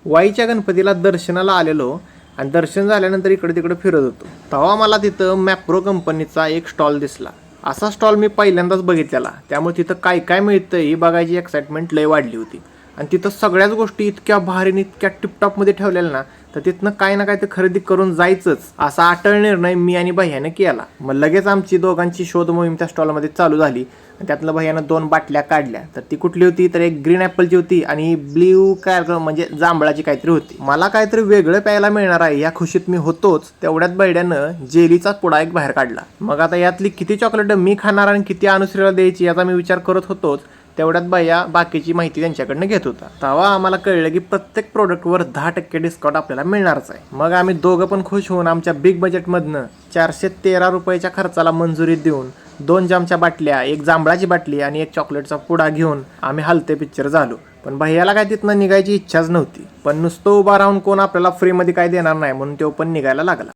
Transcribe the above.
वाईच्या गणपतीला दर्शनाला आलेलो आणि दर्शन झाल्यानंतर इकडे तिकडे फिरत होतो. तेव्हा मला तिथं मॅप्रो कंपनीचा एक स्टॉल दिसला. असा स्टॉल मी पहिल्यांदाच बघितलेला, त्यामुळे तिथं काय काय मिळतं ही बघायची एक्साइटमेंट लय वाढली होती. आणि तिथं सगळ्याच गोष्टी इतक्या भारीने इतक्या टिपटॉपमध्ये ठेवलेल्या ना, तर तिथनं काय ना काय ते खरेदी करून जायचंच असा अटळ निर्णय मी आणि भैयाने केला. मग लगेच आमची दोघांची शोध मोहीम त्या स्टॉलमध्ये चालू झाली. त्यातलं भैयानं 2 बाटल्या काढल्या. तर ती कुठली होती, तर एक ग्रीन ॲपलची होती आणि ब्ल्यू काय म्हणजे जांभळाची काहीतरी होती. मला काहीतरी वेगळं प्यायला मिळणार आहे या खुशीत मी होतोच. तेवढ्यात बैड्यानं जेलीचा पुडा एक बाहेर काढला. मग आता यातली किती चॉकलेट मी खाणार आणि किती अनुश्रीला द्यायची याचा मी विचार करत होतोच. तेवढ्यात भैया बाकीची माहिती त्यांच्याकडनं घेत होता. तेव्हा आम्हाला कळलं की प्रत्येक प्रोडक्टवर 10% डिस्काउंट आपल्याला मिळणारच आहे. मग आम्ही दोघं पण खुश होऊन आमच्या बिग बजेटमधनं 413 रुपयाच्या खर्चाला मंजुरी देऊन 2 जामच्या बाटल्या, 1 जांभळाची बाटली आणि 1 चॉकलेटचा पुडा घेऊन आम्ही हलते पिक्चर झालो. पण भैयाला काय तिथनं निघायची इच्छाच नव्हती. पण नुसतं उभा राहून कोण आपल्याला फ्रीमध्ये काय देणार नाही म्हणून तो पण निघायला लागला.